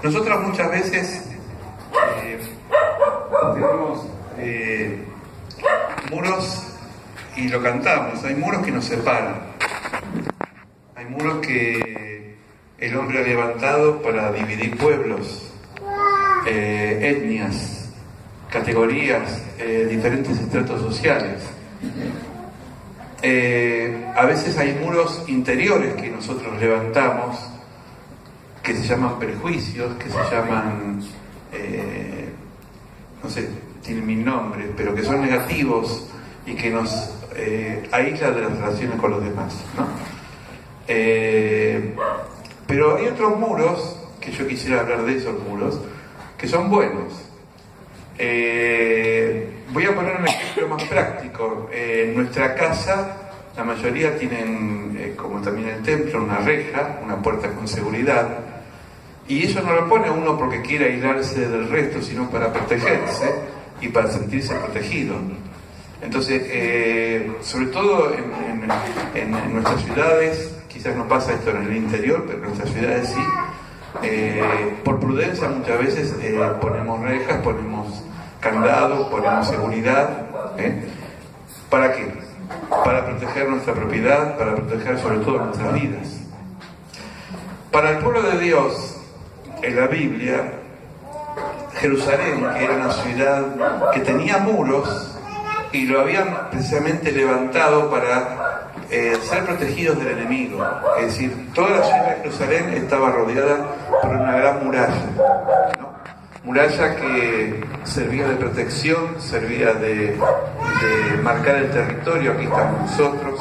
Nosotros muchas veces tenemos muros y lo cantamos. Hay muros que nos separan. Hay muros que el hombre ha levantado para dividir pueblos, etnias, categorías, diferentes estratos sociales. A veces hay muros interiores que nosotros levantamos, que se llaman prejuicios, que se llaman, no sé, tienen mil nombres, pero que son negativos y que nos aíslan de las relaciones con los demás, ¿no? Pero hay otros muros, que yo quisiera hablar de esos muros, que son buenos. Voy a poner un ejemplo más práctico. En nuestra casa, la mayoría tienen, como también el templo, una reja, una puerta con seguridad. Y eso no lo pone uno porque quiera aislarse del resto, sino para protegerse y para sentirse protegido. Entonces, sobre todo en nuestras ciudades, quizás no pasa esto en el interior, pero en nuestras ciudades sí, por prudencia muchas veces ponemos rejas, ponemos candados, ponemos seguridad. ¿Para qué? Para proteger nuestra propiedad, para proteger sobre todo nuestras vidas. Para el pueblo de Dios, en la Biblia, Jerusalén, que era una ciudad que tenía muros y lo habían precisamente levantado para ser protegidos del enemigo. Es decir, toda la ciudad de Jerusalén estaba rodeada por una gran muralla, ¿no? Muralla que servía de protección, servía de marcar el territorio. Aquí estamos nosotros.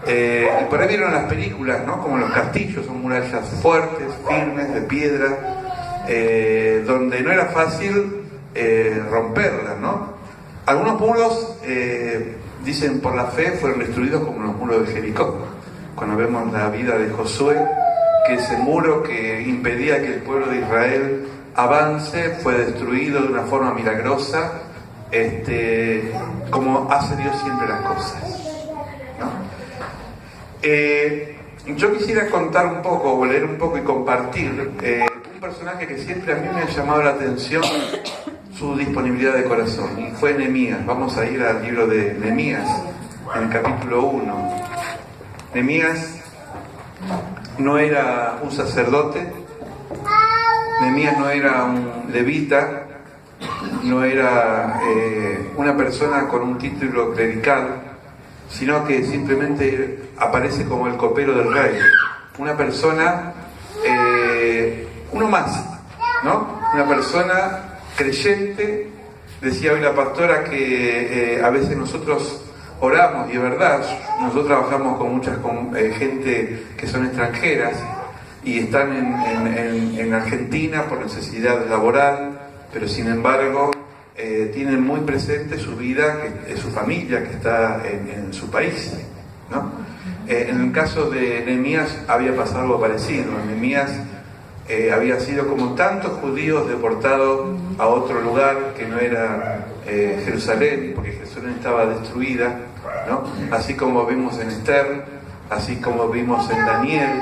Y por ahí vieron las películas, ¿no? Como los castillos, son murallas fuertes, firmes, de piedra, donde no era fácil romperlas, ¿no? Algunos muros, dicen por la fe, fueron destruidos como los muros de Jericó. Cuando vemos la vida de Josué, que ese muro que impedía que el pueblo de Israel avance fue destruido de una forma milagrosa, como hace Dios siempre las cosas, ¿no? Yo quisiera contar un poco, o leer un poco y compartir un personaje que siempre a mí me ha llamado la atención su disponibilidad de corazón, y fue Nehemías. Vamos a ir al libro de Nehemías, en el capítulo 1. Nehemías no era un sacerdote, Nehemías no era un levita, no era una persona con un título clerical, sino que simplemente aparece como el copero del rey, una persona, uno más, ¿no? Una persona creyente. Decía hoy la pastora que a veces nosotros oramos, y es verdad, nosotros trabajamos con mucha gente que son extranjeras y están en Argentina por necesidad laboral, pero sin embargo tienen muy presente su vida, su familia que está en su país, ¿no? En el caso de Nehemías había pasado algo parecido. Nehemías había sido, como tantos judíos, deportado a otro lugar que no era Jerusalén, porque Jerusalén estaba destruida, ¿no? Así como vimos en Esther, así como vimos en Daniel,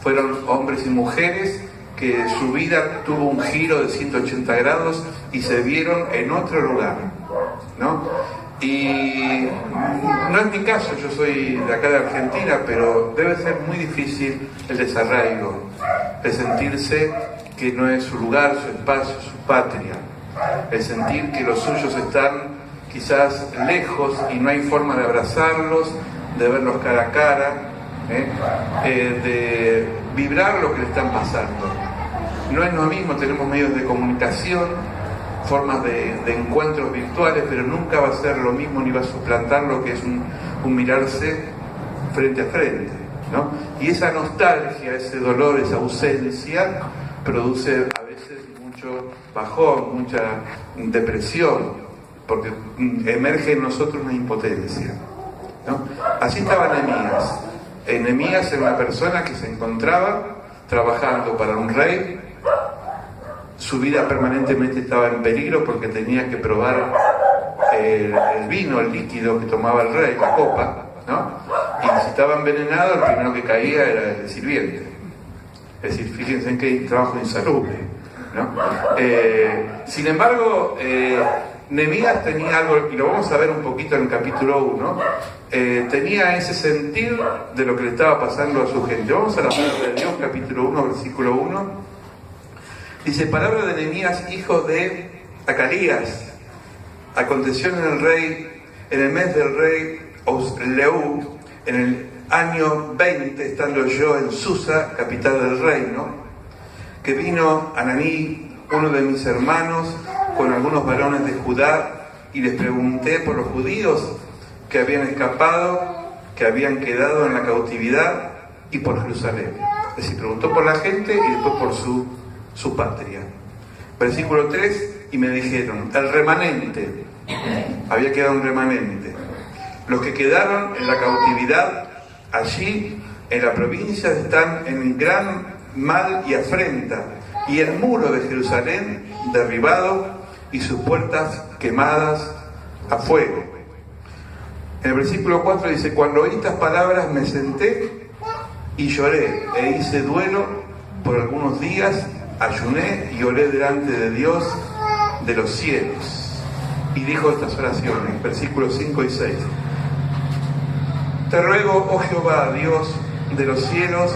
fueron hombres y mujeres que su vida tuvo un giro de 180 grados y se vieron en otro lugar, ¿no? Y no es mi caso, yo soy de acá de Argentina, pero debe ser muy difícil el desarraigo, de sentirse que no es su lugar, su espacio, su patria, el sentir que los suyos están quizás lejos y no hay forma de abrazarlos, de verlos cara a cara, de vibrar lo que le están pasando. No es lo mismo, tenemos medios de comunicación, formas de encuentros virtuales, pero nunca va a ser lo mismo ni va a suplantar lo que es un mirarse frente a frente, ¿no? Y esa nostalgia, ese dolor, esa ausencia produce a veces mucho bajón, mucha depresión, porque emerge en nosotros una impotencia, ¿no? Así estaba Nehemías. Nehemías era una persona que se encontraba trabajando para un rey. Su vida permanentemente estaba en peligro porque tenía que probar el vino, el líquido que tomaba el rey, la copa, ¿no? Y si estaba envenenado, el primero que caía era el sirviente. Es decir, fíjense en qué trabajo insalubre, ¿no? Sin embargo, Nehemías tenía algo, y lo vamos a ver un poquito en el capítulo 1, tenía ese sentir de lo que le estaba pasando a su gente. Vamos a la palabra de Dios, capítulo 1, versículo 1. Dice, palabra de Nehemías, hijo de Acalías. Aconteció en el mes del rey Osleu, en el año 20, estando yo en Susa, capital del reino, que vino Ananí, uno de mis hermanos, con algunos varones de Judá, y les pregunté por los judíos que habían escapado, que habían quedado en la cautividad, y por Jerusalén. Es decir, preguntó por la gente y después por su patria. Versículo 3, y me dijeron, el remanente, había quedado un remanente. Los que quedaron en la cautividad allí en la provincia están en gran mal y afrenta, y el muro de Jerusalén derribado y sus puertas quemadas a fuego. En el versículo 4 dice, cuando oí estas palabras me senté y lloré e hice duelo por algunos días, ayuné y oré delante de Dios de los cielos. Y dijo estas oraciones, versículos 5 y 6. Te ruego, oh Jehová, Dios de los cielos,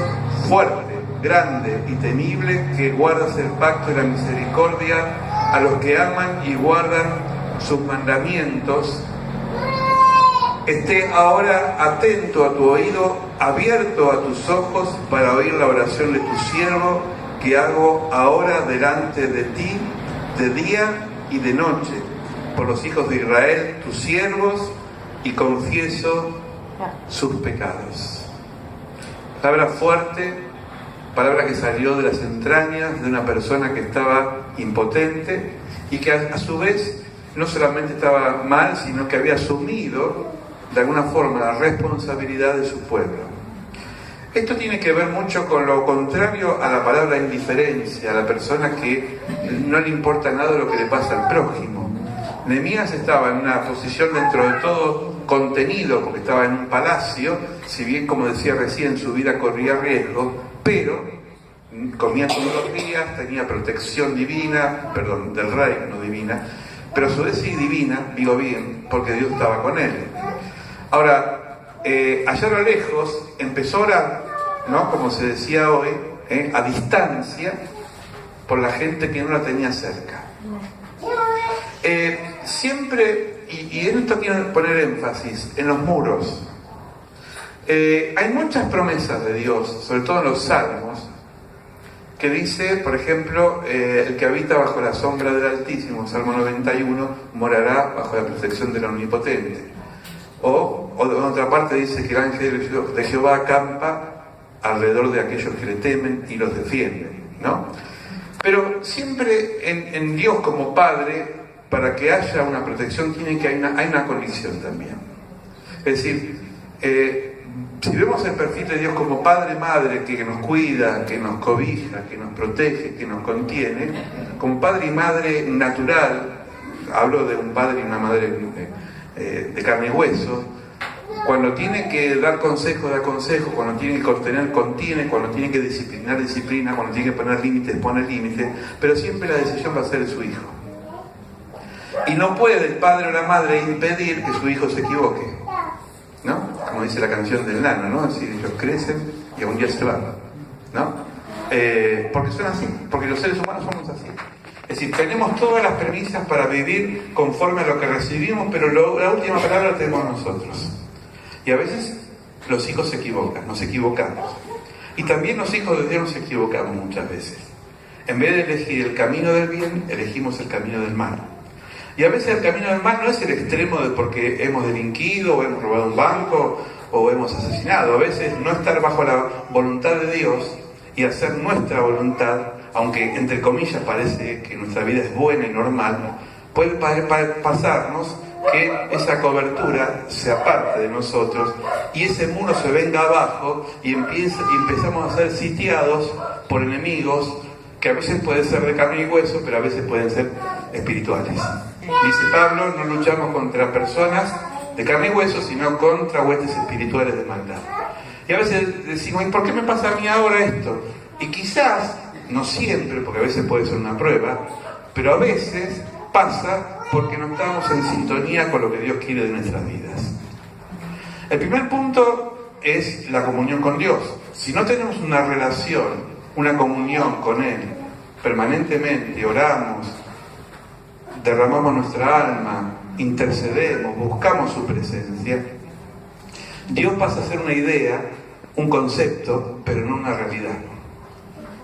fuerte, grande y temible, que guardas el pacto y la misericordia a los que aman y guardan sus mandamientos, esté ahora atento a tu oído, abierto a tus ojos, para oír la oración de tu siervo, que hago ahora delante de ti, de día y de noche, por los hijos de Israel, tus siervos, y confieso sus pecados. Palabra fuerte, palabra que salió de las entrañas de una persona que estaba impotente y que a su vez no solamente estaba mal, sino que había asumido de alguna forma la responsabilidad de su pueblo. Esto tiene que ver mucho con lo contrario a la palabra indiferencia, a la persona que no le importa nada lo que le pasa al prójimo. Nehemías estaba en una posición dentro de todo contenido, porque estaba en un palacio, si bien, como decía recién, su vida corría riesgo, pero comía todos los días, tenía protección divina, perdón, del rey, no divina, pero a su vez sí divina, digo bien, porque Dios estaba con él. Ahora, allá a lo lejos empezó a orar, ¿no? Como se decía hoy, a distancia, por la gente que no la tenía cerca. Siempre, y en esto quiero poner énfasis, en los muros. Hay muchas promesas de Dios, sobre todo en los Salmos, que dice, por ejemplo, el que habita bajo la sombra del Altísimo, Salmo 91, morará bajo la protección del Omnipotente. O en otra parte dice que el ángel de Jehová acampa alrededor de aquellos que le temen y los defienden, ¿no? Pero siempre en Dios como Padre, para que haya una protección, hay una condición también. Es decir, si vemos el perfil de Dios como Padre, Madre, que nos cuida, que nos cobija, que nos protege, que nos contiene, como Padre y Madre natural, hablo de un padre y una madre de carne y hueso, cuando tiene que dar consejo, da consejo, cuando tiene que contener, contiene, cuando tiene que disciplinar, disciplina, cuando tiene que poner límites, pone límites, pero siempre la decisión va a ser de su hijo. Y no puede el padre o la madre impedir que su hijo se equivoque, ¿no? Como dice la canción del nano, ¿no? Así, ellos crecen y algún día se van, ¿no? Porque son así, porque los seres humanos somos así. Es decir, tenemos todas las premisas para vivir conforme a lo que recibimos, pero la última palabra la tenemos nosotros. Y a veces los hijos se equivocan, nos equivocamos. Y también los hijos de Dios nos equivocamos muchas veces. En vez de elegir el camino del bien, elegimos el camino del mal. Y a veces el camino del mal no es el extremo de porque hemos delinquido, o hemos robado un banco, o hemos asesinado. A veces no estar bajo la voluntad de Dios y hacer nuestra voluntad, aunque entre comillas parece que nuestra vida es buena y normal, puede pasarnos que esa cobertura se aparte de nosotros y ese muro se venga abajo y empezamos a ser sitiados por enemigos que a veces pueden ser de carne y hueso, pero a veces pueden ser espirituales. Dice Pablo, no luchamos contra personas de carne y hueso, sino contra huestes espirituales de maldad. Y a veces decimos, ¿y por qué me pasa a mí ahora esto? Y quizás, no siempre, porque a veces puede ser una prueba, pero a veces pasa porque no estamos en sintonía con lo que Dios quiere de nuestras vidas. El primer punto es la comunión con Dios. Si no tenemos una relación, una comunión con Él, permanentemente oramos, derramamos nuestra alma, intercedemos, buscamos su presencia, Dios pasa a ser una idea, un concepto, pero no una realidad.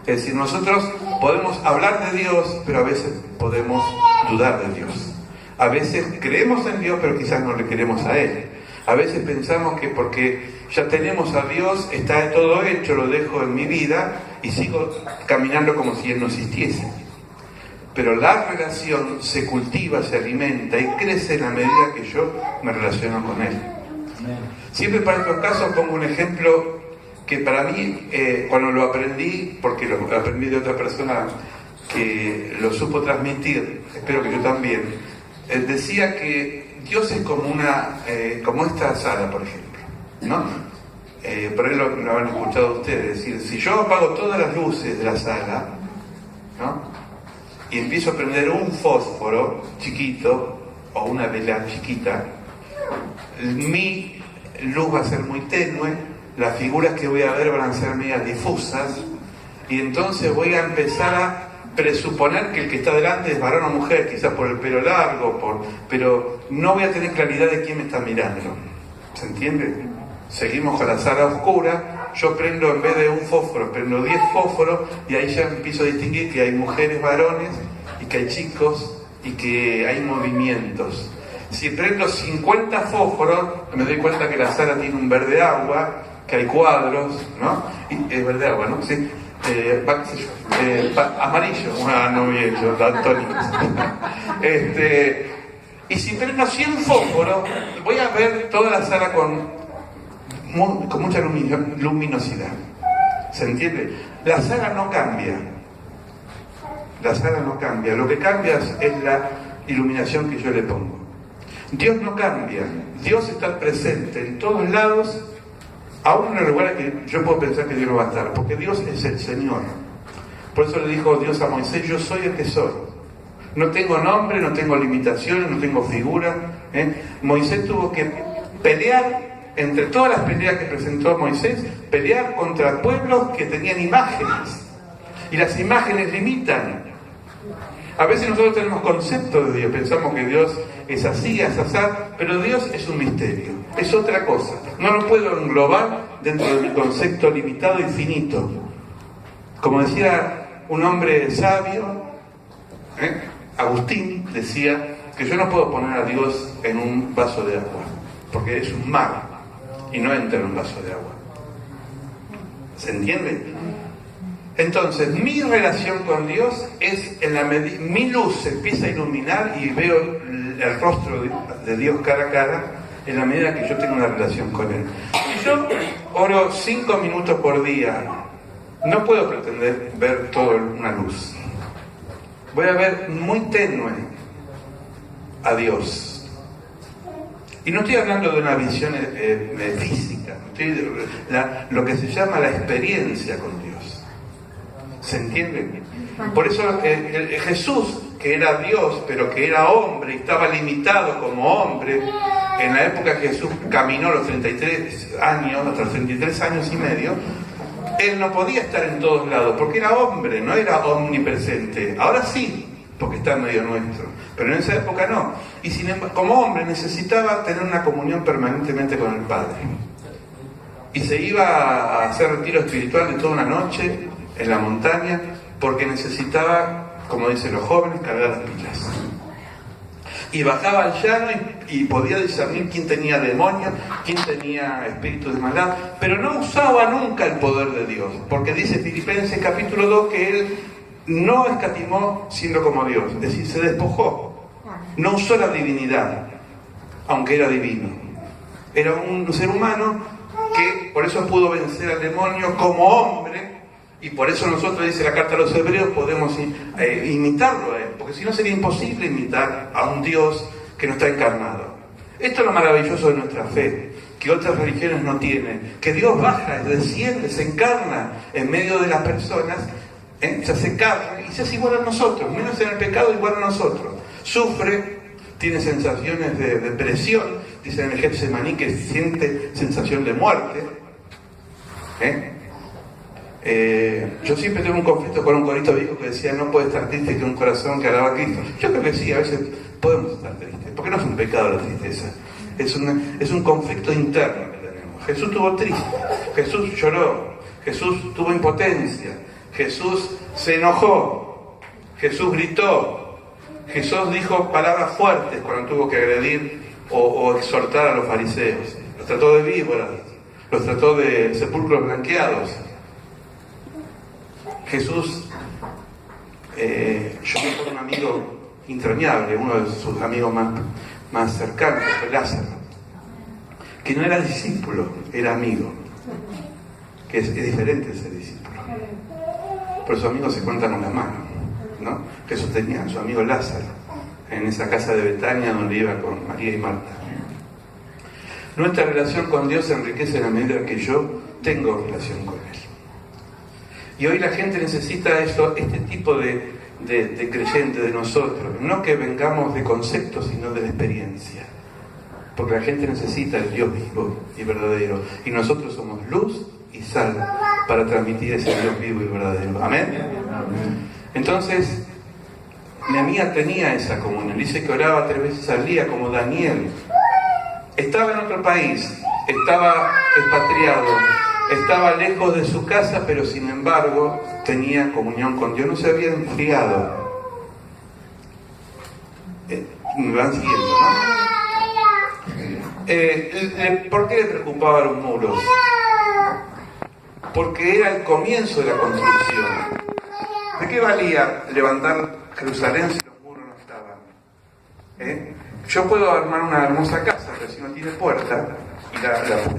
Es decir, nosotros podemos hablar de Dios, pero a veces podemos dudar de Dios. A veces creemos en Dios, pero quizás no le queremos a Él. A veces pensamos que porque ya tenemos a Dios, está todo hecho, lo dejo en mi vida y sigo caminando como si Él no existiese. Pero la relación se cultiva, se alimenta y crece en la medida que yo me relaciono con Él. Siempre para estos casos pongo un ejemplo que para mí, cuando lo aprendí, porque lo aprendí de otra persona que lo supo transmitir, espero que yo también, decía que Dios es como esta sala, por ejemplo, ¿no? Por ahí lo han escuchado ustedes, decir, si yo apago todas las luces de la sala, ¿no? Y empiezo a prender un fósforo chiquito o una vela chiquita, mi luz va a ser muy tenue, las figuras que voy a ver van a ser medias difusas, y entonces voy a empezar a presuponer que el que está delante es varón o mujer, quizás por el pelo largo, pero no voy a tener claridad de quién me está mirando. ¿Se entiende? Seguimos con la sala oscura, yo prendo, en vez de un fósforo, prendo 10 fósforos, y ahí ya empiezo a distinguir que hay mujeres, varones, y que hay chicos, y que hay movimientos. Si prendo 50 fósforos, me doy cuenta que la sala tiene un verde agua, que hay cuadros, ¿no? Y es verde agua, ¿no? Sí. Qué sé yo, amarillo, no bien, yo daltónico. Y si prendo 100 fósforos, voy a ver toda la sala con mucha luminosidad. ¿Se entiende? La sala no cambia. La sala no cambia. Lo que cambia es la iluminación que yo le pongo. Dios no cambia. Dios está presente en todos lados, aún en los lugares que yo puedo pensar que Dios no va a estar, porque Dios es el Señor. Por eso le dijo Dios a Moisés, yo soy el que soy. No tengo nombre, no tengo limitaciones, no tengo figura. Moisés tuvo que pelear, entre todas las peleas que presentó Moisés, pelear contra pueblos que tenían imágenes. Y las imágenes limitan. A veces nosotros tenemos conceptos de Dios, pensamos que Dios es así, es así, pero Dios es un misterio, es otra cosa. No lo puedo englobar dentro de mi concepto limitado e infinito. Como decía un hombre sabio, Agustín, decía que yo no puedo poner a Dios en un vaso de agua, porque es un mar y no entra en un vaso de agua. ¿Se entiende? Entonces, mi relación con Dios es en la medida, mi luz se empieza a iluminar y veo el rostro de Dios cara a cara en la medida que yo tengo una relación con Él. Si yo oro 5 minutos por día, no puedo pretender ver toda una luz. Voy a ver muy tenue a Dios. Y no estoy hablando de una visión física, lo que se llama la experiencia con Dios. ¿Se entiende? Por eso Jesús, que era Dios, pero que era hombre y estaba limitado como hombre, en la época que Jesús caminó los 33 años, hasta los 33 años y medio, Él no podía estar en todos lados, porque era hombre, no era omnipresente. Ahora sí, porque está en medio nuestro, pero en esa época no. Y sin embargo, como hombre necesitaba tener una comunión permanentemente con el Padre. Y se iba a hacer retiro espiritual de toda una noche en la montaña, porque necesitaba, como dicen los jóvenes, cargar las pilas. Y bajaba al llano y podía discernir quién tenía demonios, quién tenía espíritu de maldad, pero no usaba nunca el poder de Dios, porque dice Filipenses capítulo 2 que Él no escatimó siendo como Dios, es decir, se despojó, no usó la divinidad, aunque era divino. Era un ser humano que por eso pudo vencer al demonio como hombre. Y por eso nosotros, dice la carta a los Hebreos, podemos imitarlo a Él, porque si no sería imposible imitar a un Dios que no está encarnado. Esto es lo maravilloso de nuestra fe, que otras religiones no tienen, que Dios baja, desciende, se encarna en medio de las personas, se hace carne y se hace igual a nosotros, menos en el pecado, igual a nosotros. Sufre, tiene sensaciones de depresión, dice en el Getsemaní que siente sensación de muerte. Yo siempre tengo un conflicto con un corito viejo que decía: no puede estar triste que un corazón que alaba a Cristo. Yo creo que sí, a veces podemos estar tristes, porque no es un pecado la tristeza, es un conflicto interno que tenemos. Jesús estuvo triste, Jesús lloró, Jesús tuvo impotencia, Jesús se enojó, Jesús gritó, Jesús dijo palabras fuertes cuando tuvo que agredir o exhortar a los fariseos. Los trató de víboras, los trató de sepulcros blanqueados. Jesús, yo tengo un amigo entrañable, uno de sus amigos más cercanos, fue Lázaro, que no era discípulo, era amigo, que es diferente ser discípulo. Por eso amigos se cuentan con la mano, ¿no? Jesús tenía a su amigo Lázaro en esa casa de Betania donde iba con María y Marta. Nuestra relación con Dios se enriquece en la medida que yo tengo relación con Él. Y hoy la gente necesita este tipo de creyente de nosotros, no que vengamos de conceptos, sino de la experiencia. Porque la gente necesita el Dios vivo y verdadero. Y nosotros somos luz y sal para transmitir ese Dios vivo y verdadero. ¿Amén? Entonces, Nehemías tenía esa comunión. Dice que oraba 3 veces al día, como Daniel. Estaba en otro país, estaba expatriado, estaba lejos de su casa, pero sin embargo tenía comunión con Dios, no se había enfriado. Me van siguiendo, ¿no? ¿Por qué le preocupaban los muros? Porque era el comienzo de la construcción. ¿De qué valía levantar Jerusalén si los muros no estaban? Yo puedo armar una hermosa casa, pero si no tiene puerta, y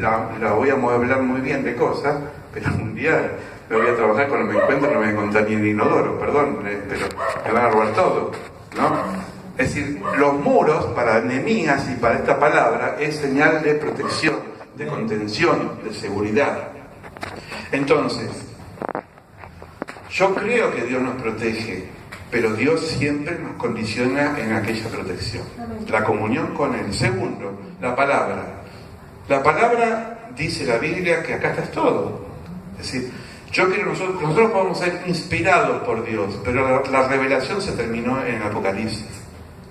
la voy a modelar muy bien de cosas, pero un día me voy a trabajar cuando me encuentro, no me voy a encontrar ni el inodoro, perdón, pero me van a robar todo, ¿no? Es decir, los muros para Nehemías y para esta palabra es señal de protección, de contención, de seguridad. Entonces, yo creo que Dios nos protege, pero Dios siempre nos condiciona en aquella protección. La comunión con Él. Segundo, la palabra. La palabra dice la Biblia que acá está todo. Es decir, yo creo que nosotros podemos ser inspirados por Dios, pero la revelación se terminó en el Apocalipsis.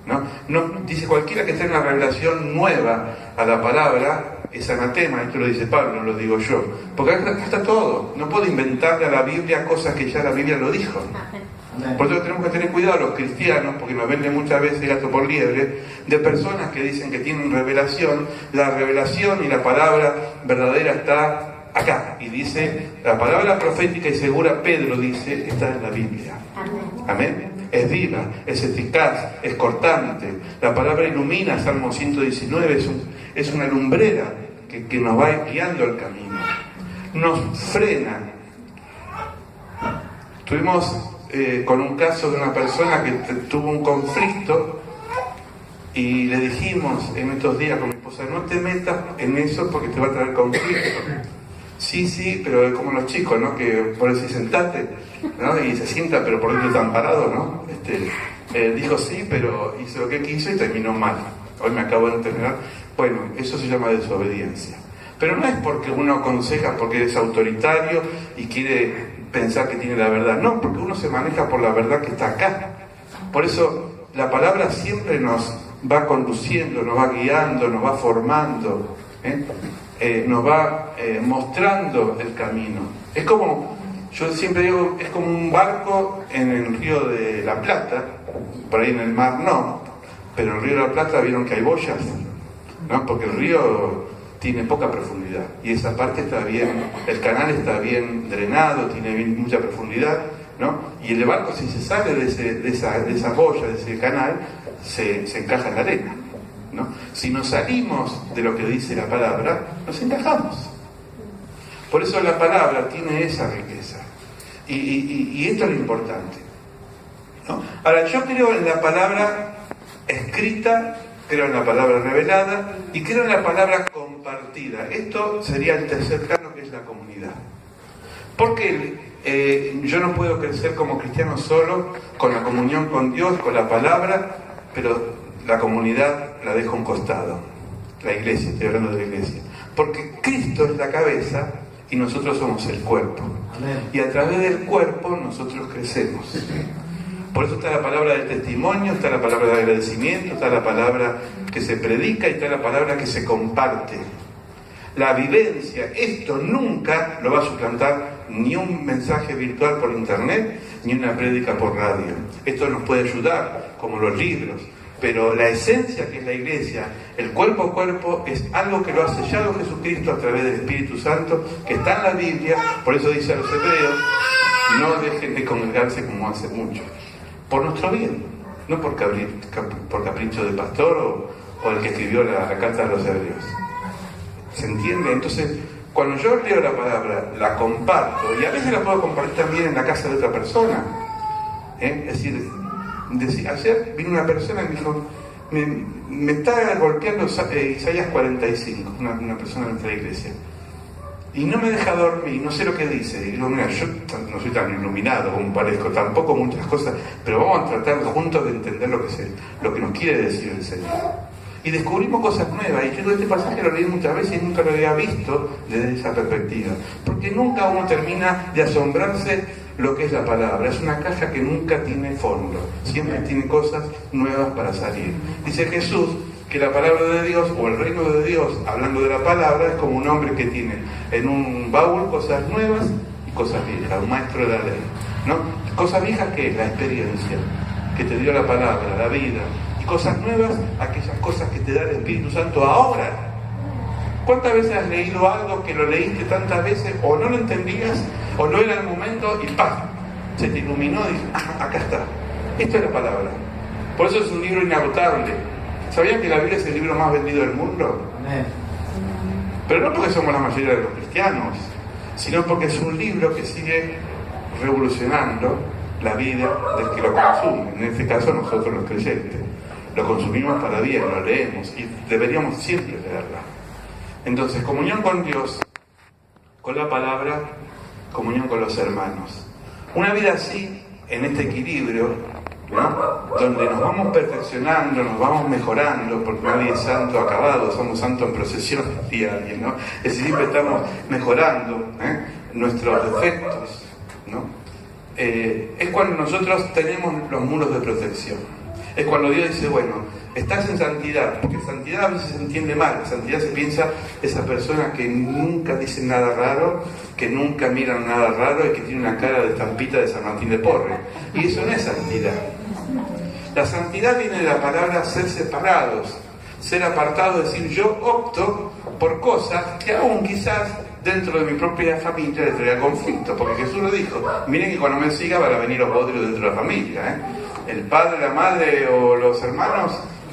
¿No? Dice cualquiera que esté en la revelación nueva a la palabra es anatema. Esto lo dice Pablo, no lo digo yo, porque acá está todo. No puedo inventarle a la Biblia cosas que ya la Biblia lo dijo. Por eso tenemos que tener cuidado los cristianos, porque nos venden muchas veces gato por liebre, de personas que dicen que tienen revelación. La revelación y la palabra verdadera está acá, y dice, la palabra profética y segura, Pedro dice, está en la Biblia. Amén. Es viva, es eficaz, es cortante. La palabra ilumina, Salmo 119, es una lumbrera que nos va guiando el camino. Nos frena. Estuvimos con un caso de una persona que tuvo un conflicto y le dijimos en estos días con mi esposa: no te metas en eso porque te va a traer conflicto. Sí, pero es como los chicos, ¿no? Que por decir sentate, ¿no? Y se sienta, pero por dentro están parados, ¿no? Dijo sí, pero hizo lo que quiso y terminó mal. Hoy me acabo de enterar. Bueno, eso se llama desobediencia. Pero no es porque uno aconseja porque es autoritario y quiere pensar que tiene la verdad. No, porque uno se maneja por la verdad que está acá. Por eso la palabra siempre nos va conduciendo, nos va guiando, nos va formando, nos va mostrando el camino. Es como, yo siempre digo, es como un barco en el río de la Plata. Por ahí en el mar no, pero en el río de la Plata vieron que hay boyas, ¿no? Porque el río tiene poca profundidad y esa parte está bien, el canal está bien drenado, tiene mucha profundidad, ¿no? Y el barco, si se sale de esa boya, de ese canal, se encaja en la arena, ¿no? Si nos salimos de lo que dice la palabra, nos encajamos. Por eso la palabra tiene esa riqueza. Y esto es lo importante, ¿no? Ahora, yo creo en la palabra escrita creo en la palabra revelada y creo en la palabra compartida. Esto sería el tercer plano, que es la comunidad. Porque yo no puedo crecer como cristiano solo con la comunión con Dios, con la palabra, pero la comunidad la dejo a un costado. La iglesia, estoy hablando de la iglesia. Porque Cristo es la cabeza y nosotros somos el cuerpo. Amén. Y a través del cuerpo nosotros crecemos. Por eso está la palabra del testimonio, está la palabra de agradecimiento, está la palabra que se predica y está la palabra que se comparte. La vivencia, esto nunca lo va a suplantar ni un mensaje virtual por internet, ni una prédica por radio. Esto nos puede ayudar, como los libros, pero la esencia que es la iglesia, el cuerpo a cuerpo, es algo que lo ha sellado Jesucristo a través del Espíritu Santo, que está en la Biblia. Por eso dice a los hebreos, no dejen de congregarse como hace mucho, por nuestro bien, no por capricho del pastor o el que escribió la carta de los hebreos. ¿Se entiende? Entonces, cuando yo leo la palabra, la comparto, y a veces la puedo compartir también en la casa de otra persona. Es decir, ayer vino una persona y me dijo, me está golpeando Isaías 45, una persona de nuestra iglesia, y no me deja dormir, no sé lo que dice. Y digo, mira, yo no soy tan iluminado como parezco, tampoco muchas cosas, pero vamos a tratar juntos de entender lo que nos quiere decir el Señor. Y descubrimos cosas nuevas, y yo este pasaje lo leí muchas veces y nunca lo había visto desde esa perspectiva, porque nunca uno termina de asombrarse lo que es la palabra. Es una caja que nunca tiene fondo, siempre tiene cosas nuevas para salir. Dice Jesús que la palabra de Dios, o el reino de Dios, hablando de la palabra, es como un hombre que tiene en un baúl cosas nuevas y cosas viejas, un maestro de la ley, ¿no? Cosas viejas, que es la experiencia que te dio la palabra, la vida. Y cosas nuevas, aquellas cosas que te da el Espíritu Santo ahora. ¿Cuántas veces has leído algo que lo leíste tantas veces o no lo entendías o no era el momento y ¡pam! Se te iluminó y dices, acá está. Esto es la palabra. Por eso es un libro inagotable. ¿Sabían que la Biblia es el libro más vendido del mundo? Pero no porque somos la mayoría de los cristianos, sino porque es un libro que sigue revolucionando la vida del que lo consume. En este caso nosotros los creyentes. Lo consumimos para bien, lo leemos y deberíamos siempre leerla. Entonces, comunión con Dios, con la palabra, comunión con los hermanos. Una vida así, en este equilibrio, ¿no? Donde nos vamos perfeccionando, nos vamos mejorando, porque nadie es santo acabado, somos santos en procesión, decía alguien, ¿no? Es decir, siempre estamos mejorando nuestros defectos, ¿no? Es cuando nosotros tenemos los muros de protección. Es cuando Dios dice, bueno, estás en santidad, porque santidad a veces se entiende mal. Santidad se piensa esa persona que nunca dice nada raro, que nunca mira nada raro y que tiene una cara de estampita de San Martín de Porres. Y eso no es santidad. La santidad viene de la palabra ser separados, ser apartados, es decir, yo opto por cosas que aún quizás dentro de mi propia familia le traía conflicto, porque Jesús lo dijo, miren que cuando me siga van a venir los bodrios dentro de la familia, el padre, la madre o los hermanos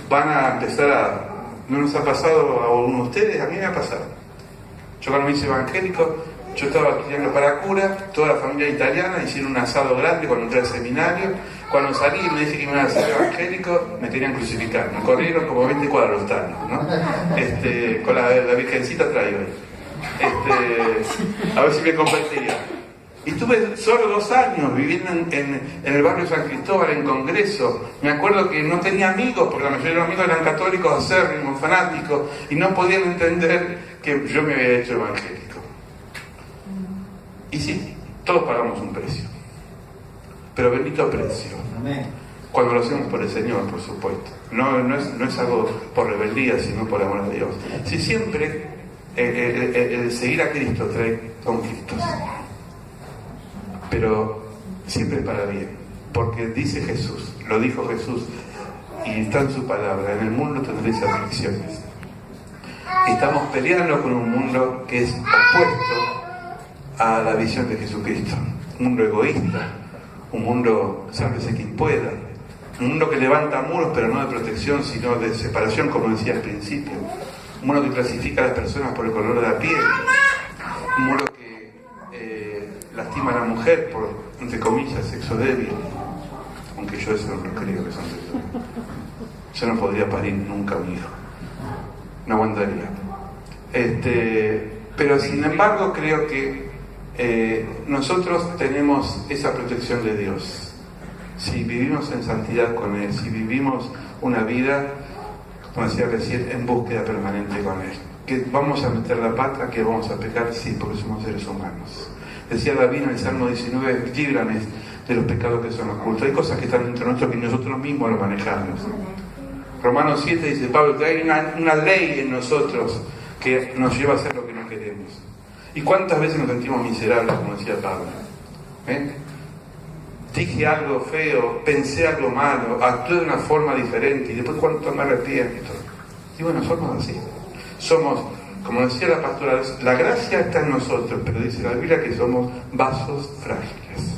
van a empezar a... ¿No nos ha pasado a uno de ustedes? A mí me ha pasado. Yo cuando me hice evangélico, yo estaba estudiando para cura, toda la familia italiana, hicieron un asado grande cuando entré al seminario. Cuando salí y me dije que me iba a ser evangélico, me querían crucificar. Me corrieron como 20 cuadros tanos, ¿no? Con la virgencita traigo. A ver si me convertía. Y estuve solo 2 años viviendo en el barrio San Cristóbal, en Congreso. Me acuerdo que no tenía amigos, porque la mayoría de los amigos eran católicos acérrimos, fanáticos, y no podían entender que yo me había hecho evangélico. Y sí, todos pagamos un precio. Pero bendito precio. Amén. Cuando lo hacemos por el Señor, por supuesto. No es algo por rebeldía, sino por amor a Dios. Si siempre el seguir a Cristo trae conflictos. Pero siempre para bien, porque dice Jesús, lo dijo Jesús, y está en su palabra, en el mundo tendréis aflicciones. Estamos peleando con un mundo que es opuesto a la visión de Jesucristo, un mundo egoísta, un mundo sálvese quien pueda, un mundo que levanta muros, pero no de protección, sino de separación, como decía al principio, un mundo que clasifica a las personas por el color de la piel, un mundo lastima a la mujer por, entre comillas, sexo débil. aunque yo eso no creo que son tesoros. Yo no podría parir nunca a un hijo, no aguantaría. Pero sin embargo creo que nosotros tenemos esa protección de Dios. Si vivimos en santidad con Él, si vivimos una vida, como decía recién, en búsqueda permanente con Él. Que vamos a meter la pata, que vamos a pecar, sí, porque somos seres humanos. Decía David en el Salmo 19, líbrame de los pecados que son ocultos. Hay cosas que están entre nosotros que nosotros mismos lo manejamos. Romanos 7 dice Pablo que hay una ley en nosotros que nos lleva a hacer lo que no queremos. ¿Y cuántas veces nos sentimos miserables, como decía Pablo? Dije algo feo, pensé algo malo, actué de una forma diferente y después cuánto me arrepiento. Y bueno, somos así. Somos, como decía la pastora, la gracia está en nosotros, pero dice la Biblia que somos vasos frágiles.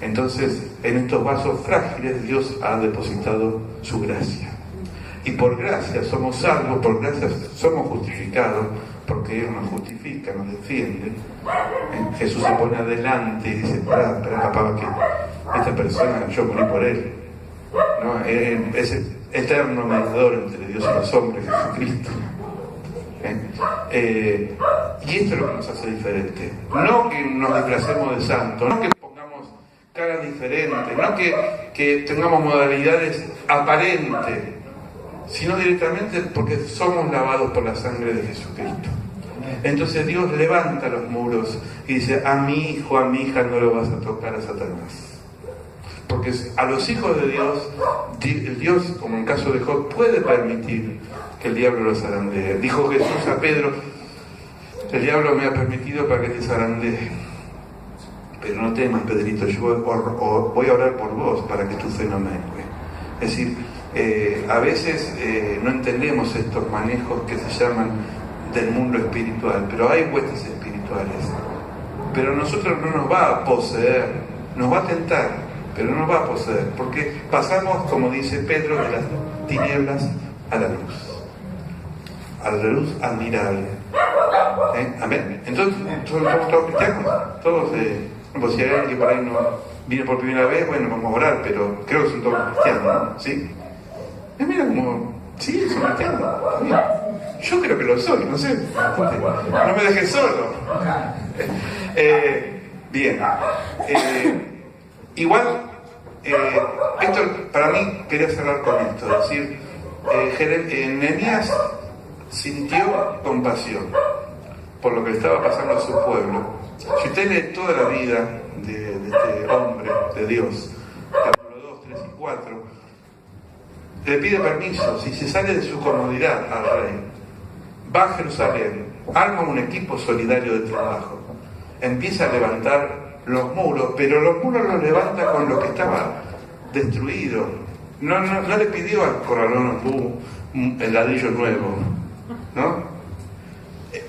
Entonces, en estos vasos frágiles Dios ha depositado su gracia. Y por gracia somos salvos, por gracia somos justificados, porque Él nos justifica, nos defiende. Jesús se pone adelante y dice, espera, papá, que esta persona, yo morí por Él. ¿No? Es el eterno mediador entre Dios y los hombres, Jesucristo. Y esto es lo que nos hace diferente. No que nos disfracemos de santos, no que pongamos caras diferentes, no que tengamos modalidades aparentes, sino directamente porque somos lavados por la sangre de Jesucristo. Entonces Dios levanta los muros y dice, a mi hijo, a mi hija no lo vas a tocar a Satanás. Porque a los hijos de Dios, como en el caso de Job, puede permitir que el diablo los zarandee. Dijo Jesús a Pedro, el diablo me ha permitido para que te zarandee. Pero no temas, Pedrito, yo voy a orar por vos para que tu fe no mengue. Es decir, a veces no entendemos estos manejos que se llaman del mundo espiritual, pero hay huestes espirituales. Pero a nosotros no nos va a poseer, nos va a tentar, pero no nos va a poseer, porque pasamos, como dice Pedro, de las tinieblas a la luz admirable. Amén. Entonces, todos cristianos, todos, pues si hay alguien que por ahí no viene por primera vez, bueno, vamos a orar, pero creo que son todos cristianos, ¿no? ¿Sí? Mira como, sí, son cristianos, también. Yo creo que lo soy, no sé. No me dejes solo. Bien. Igual, esto para mí, quería cerrar con esto. Es decir, Nehemías sintió compasión por lo que le estaba pasando a su pueblo. Si usted lee toda la vida de este hombre, de Dios, capítulo 2, 3 y 4, le pide permiso, si se sale de su comodidad al rey, va a Jerusalén, arma un equipo solidario de trabajo, empieza a levantar los muros, pero los muros los levanta con lo que estaba destruido. No le pidió al corralón el ladrillo nuevo, ¿no?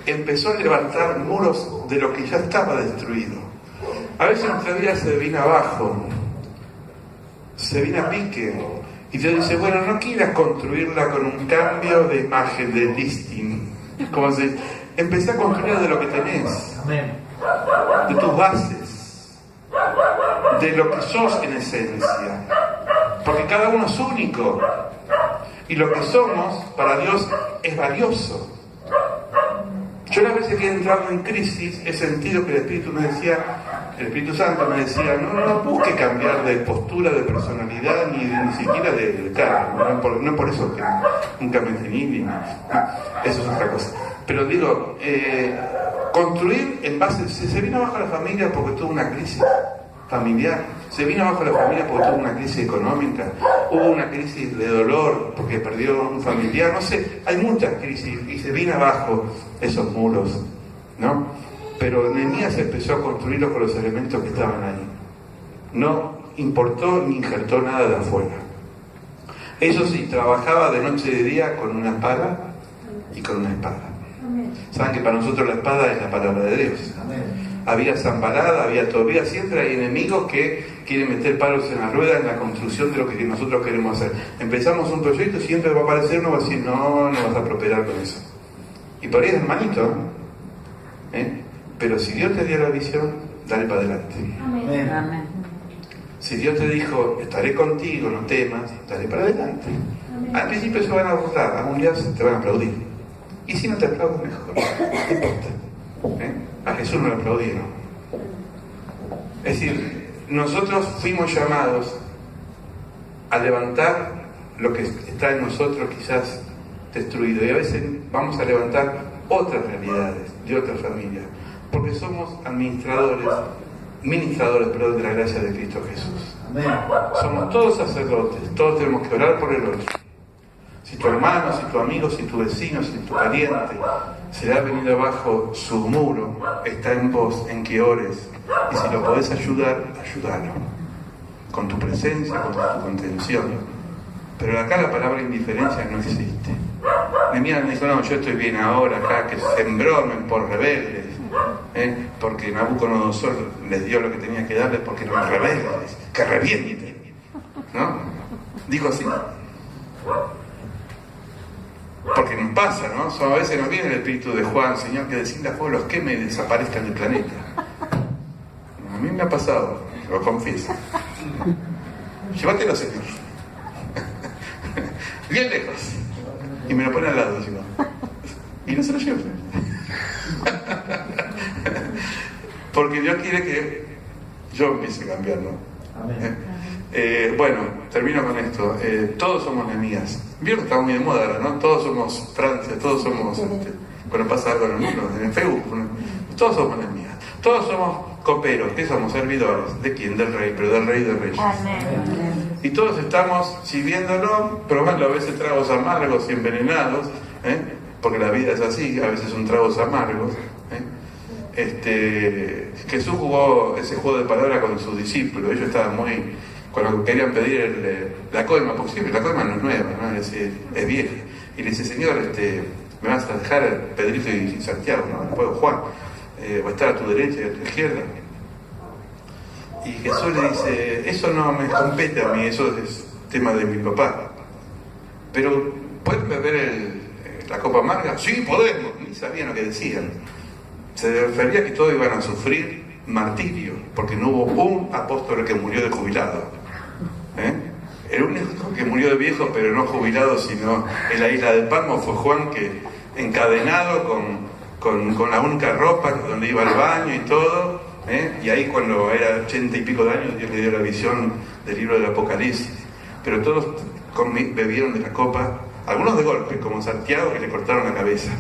Empezó a levantar muros de lo que ya estaba destruido. A veces nuestra vida se viene abajo, se viene a pique, y Dios dice, bueno, no quieras construirla con un cambio de imagen, de listing, como si empecé a construir de lo que tenés, de tus bases, de lo que sos en esencia, porque cada uno es único, y lo que somos para Dios es valioso. Yo las veces que he entrado en crisis he sentido que el Espíritu Santo me decía, no busque cambiar de postura, de personalidad, ni siquiera de cargo. No es por eso que nunca me entendí, eso es otra cosa. Pero digo, construir en base, se vino abajo la familia porque tuvo una crisis familiar, se vino abajo la familia porque tuvo una crisis económica, hubo una crisis de dolor porque perdió un familiar, no sé, hay muchas crisis y se vino abajo esos muros, ¿no? Pero Nehemías empezó a construirlo con los elementos que estaban ahí. No importó ni injertó nada de afuera. Eso sí, trabajaba de noche y de día con una pala y con una espada. Saben que para nosotros la espada es la palabra de Dios. Había Zambalada, había Tobías, siempre hay enemigos que quieren meter palos en la rueda en la construcción de lo que nosotros queremos hacer. Empezamos un proyecto y siempre va a aparecer uno y va a decir, no vas a prosperar con eso. Y por ahí es hermanito, Pero si Dios te dio la visión, dale para adelante. Amén. Si Dios te dijo, estaré contigo, no temas, dale para adelante. Al principio se van a burlar, algún día te van a aplaudir. Y si no te aplauden, mejor, no importa. A Jesús no le aplaudieron. Es decir, nosotros fuimos llamados a levantar lo que está en nosotros quizás destruido, y a veces vamos a levantar otras realidades de otras familias, porque somos ministradores de la gracia de Cristo Jesús. Amén. Somos todos sacerdotes, todos tenemos que orar por el otro. Si tu hermano, si tu amigo, si tu vecino, si tu pariente se le ha venido abajo su muro, está en vos, en que ores, y si lo podés ayudar, ayúdalo, con tu presencia, con tu contención. Pero acá la palabra indiferencia no existe. Nehemías me dijo, no, yo estoy bien ahora acá, que se embromen por rebeldes, porque Nabucodonosor les dio lo que tenía que darles porque eran rebeldes, que revienten, ¿no? Dijo así. Porque nos pasa, ¿no? A veces nos viene el espíritu de Juan, Señor, que decirle a fuego los que me desaparezcan del planeta. A mí me ha pasado, lo confieso. Llévatelo, Señor. Bien lejos. Y me lo pone al lado, digo. Y no se lo llevo. Porque Dios quiere que yo empiece a cambiar, ¿no? Bueno, termino con esto. Todos somos Nehemías. Vieron que está muy de moda ahora, ¿no? Todos somos Francia, todos somos... cuando pasa algo en el Facebook, todos somos Nehemías. Todos somos coperos. ¿Qué somos? Servidores. ¿De quién? Del Rey, pero del Rey de Reyes. Y todos estamos sirviéndolo, probando a veces tragos amargos y envenenados, porque la vida es así, a veces son tragos amargos. Jesús jugó ese juego de palabras con sus discípulos. Ellos estaban muy... Cuando querían pedir la coima, porque siempre la coima no es nueva, ¿no? Es vieja. Y le dice, Señor, me vas a dejar Pedrito y Santiago, ¿no? Después Juan, va a estar a tu derecha y a tu izquierda. Y Jesús le dice, eso no me compete a mí, eso es tema de mi papá. Pero, ¿pueden beber la copa amarga? Sí, podemos. Ni sabían lo que decían. Se refería a que todos iban a sufrir martirio, porque no hubo un apóstol que murió de jubilado. El único que murió de viejo, pero no jubilado, sino en la isla de Patmos, fue Juan, que encadenado con la única ropa donde iba al baño y todo, y ahí cuando era 80 y pico de años Dios le dio la visión del libro del Apocalipsis. Pero todos bebieron de la copa, algunos de golpe, como Santiago, que le cortaron la cabeza.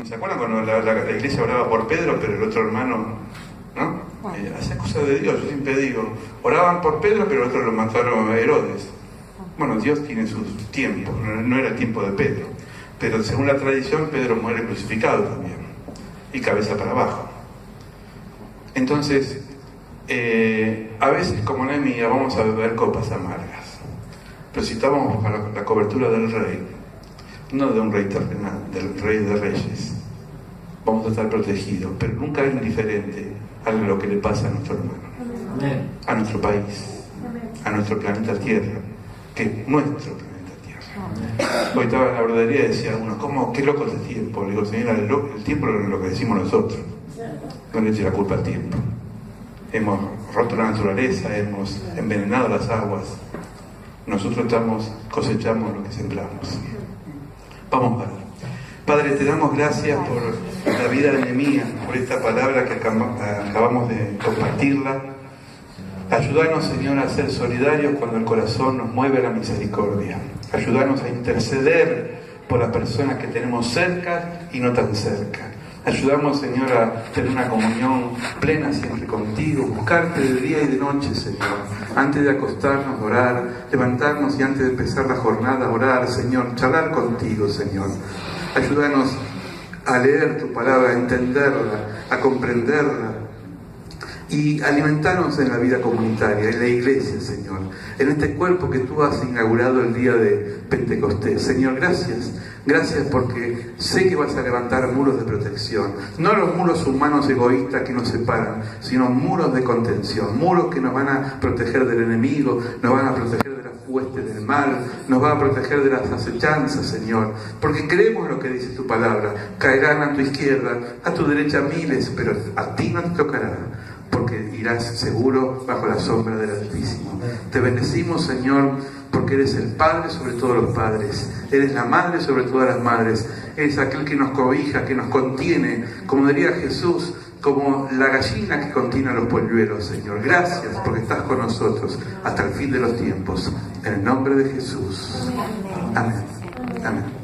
¿Se acuerdan cuando la iglesia oraba por Pedro, pero el otro hermano, ¿no? Hace cosas de Dios. Yo siempre digo, oraban por Pedro, pero el otro lo mataron a Herodes. Bueno, Dios tiene sus tiempos, no era el tiempo de Pedro, pero según la tradición Pedro muere crucificado también, y cabeza para abajo. Entonces, a veces como Nehemías vamos a beber copas amargas, pero si estamos bajo la cobertura del Rey, no de un rey terrenal, del Rey de Reyes, vamos a estar protegidos, pero nunca es indiferente a lo que le pasa a nuestro hermano, a nuestro país, a nuestro planeta Tierra, que es nuestro planeta Tierra. Hoy estaba en la brodería y decía uno, ¿cómo? ¿Qué loco es el tiempo? Le digo, señora, el tiempo es lo que decimos nosotros, no le eche la culpa al tiempo. Hemos roto la naturaleza, hemos envenenado las aguas, nosotros cosechamos lo que sembramos. Vamos a ver. Padre, te damos gracias por la vida de Nehemías, por esta palabra que acabamos de compartirla. Ayúdanos, Señor, a ser solidarios cuando el corazón nos mueve a la misericordia. Ayúdanos a interceder por las personas que tenemos cerca y no tan cerca. Ayúdanos, Señor, a tener una comunión plena siempre contigo, buscarte de día y de noche, Señor. Antes de acostarnos, orar, levantarnos y antes de empezar la jornada, orar, Señor, charlar contigo, Señor. Ayúdanos a leer tu palabra, a entenderla, a comprenderla y alimentarnos en la vida comunitaria, en la iglesia, Señor, en este cuerpo que tú has inaugurado el día de Pentecostés. Señor, gracias. Gracias porque sé que vas a levantar muros de protección, no los muros humanos egoístas que nos separan, sino muros de contención, muros que nos van a proteger del enemigo, nos van a proteger de las huestes del mal, nos van a proteger de las acechanzas, Señor, porque creemos lo que dice tu palabra. Caerán a tu izquierda, a tu derecha miles, pero a ti no te tocará, porque irás seguro bajo la sombra del Altísimo. Te bendecimos, Señor, porque eres el Padre sobre todos los padres, eres la Madre sobre todas las madres, eres aquel que nos cobija, que nos contiene, como diría Jesús, como la gallina que contiene a los polluelos, Señor. Gracias porque estás con nosotros hasta el fin de los tiempos. En el nombre de Jesús. Amén. Amén.